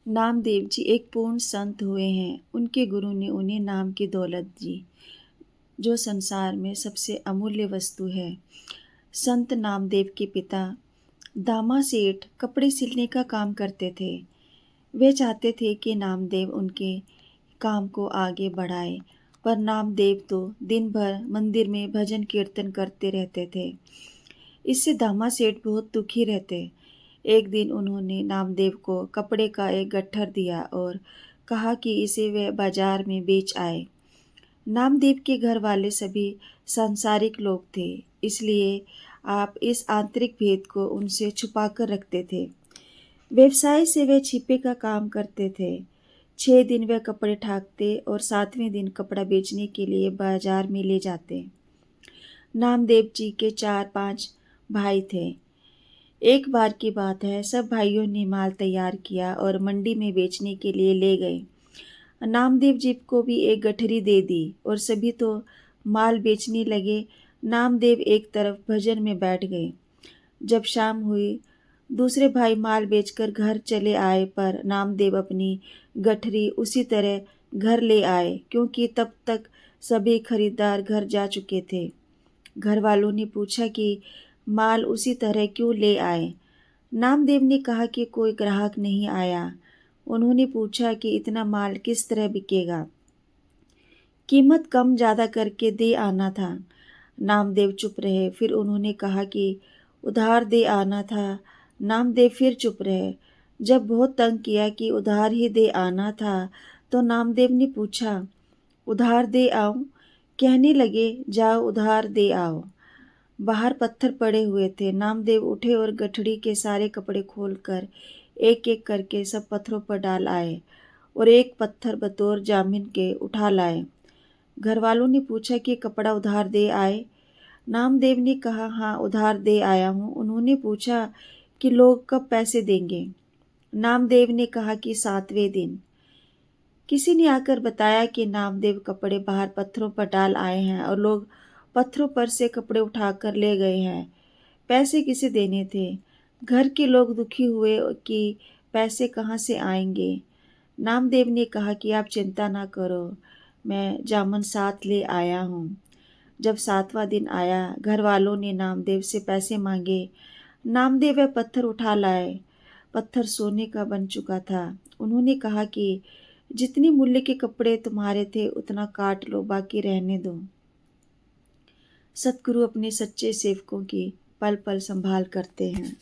नामदेव जी एक पूर्ण संत हुए हैं। उनके गुरु ने उन्हें नाम की दौलत दी, जो संसार में सबसे अमूल्य वस्तु है। संत नामदेव के पिता दामा सेठ कपड़े सिलने का काम करते थे। वे चाहते थे कि नामदेव उनके काम को आगे बढ़ाए, पर नामदेव तो दिन भर मंदिर में भजन कीर्तन करते रहते थे। इससे दामा सेठ बहुत दुखी रहते। एक दिन उन्होंने नामदेव को कपड़े का एक गट्ठर दिया और कहा कि इसे वे बाजार में बेच आए। नामदेव के घर वाले सभी सांसारिक लोग थे, इसलिए आप इस आंतरिक भेद को उनसे छुपा कर रखते थे। व्यवसाय से वे छिपे का काम करते थे। 6 दिन वे कपड़े ठाकते और 7वें दिन कपड़ा बेचने के लिए बाजार में ले जाते। नामदेव जी के 4-5 भाई थे। एक बार की बात है, सब भाइयों ने माल तैयार किया और मंडी में बेचने के लिए ले गए। नामदेव जी को भी एक गठरी दे दी और सभी तो माल बेचने लगे। नामदेव एक तरफ भजन में बैठ गए। जब शाम हुई, दूसरे भाई माल बेचकर घर चले आए, पर नामदेव अपनी गठरी उसी तरह घर ले आए, क्योंकि तब तक सभी खरीदार घर जा चुके थे। घर वालों ने पूछा कि माल उसी तरह क्यों ले आए। नामदेव ने कहा कि कोई ग्राहक नहीं आया। उन्होंने पूछा कि इतना माल किस तरह बिकेगा, कीमत कम ज़्यादा करके दे आना था। नामदेव चुप रहे। फिर उन्होंने कहा कि उधार दे आना था। नामदेव फिर चुप रहे। जब बहुत तंग किया कि उधार ही दे आना था, तो नामदेव ने पूछा, उधार दे आऊं? कहने लगे, जाओ उधार दे आओ। बाहर पत्थर पड़े हुए थे। नामदेव उठे और गठड़ी के सारे कपड़े खोलकर एक एक करके सब पत्थरों पर डाल आए और एक पत्थर बतौर जामिन के उठा लाए। घर वालों ने पूछा कि कपड़ा उधार दे आए? नामदेव ने कहा, हाँ उधार दे आया हूँ। उन्होंने पूछा कि लोग कब पैसे देंगे? नामदेव ने कहा कि 7वें दिन। किसी ने आकर बताया कि नामदेव कपड़े बाहर पत्थरों पर डाल आए हैं और लोग पत्थरों पर से कपड़े उठाकर ले गए हैं। पैसे किसे देने थे? घर के लोग दुखी हुए कि पैसे कहाँ से आएंगे। नामदेव ने कहा कि आप चिंता ना करो, मैं जामन साथ ले आया हूँ। जब 7वां दिन आया, घर वालों ने नामदेव से पैसे मांगे। नामदेव वह पत्थर उठा लाए। पत्थर सोने का बन चुका था। उन्होंने कहा कि जितनी मूल्य के कपड़े तुम्हारे थे उतना काट लो, बाकी रहने दो। सतगुरु अपने सच्चे सेवकों की पल पल संभाल करते हैं।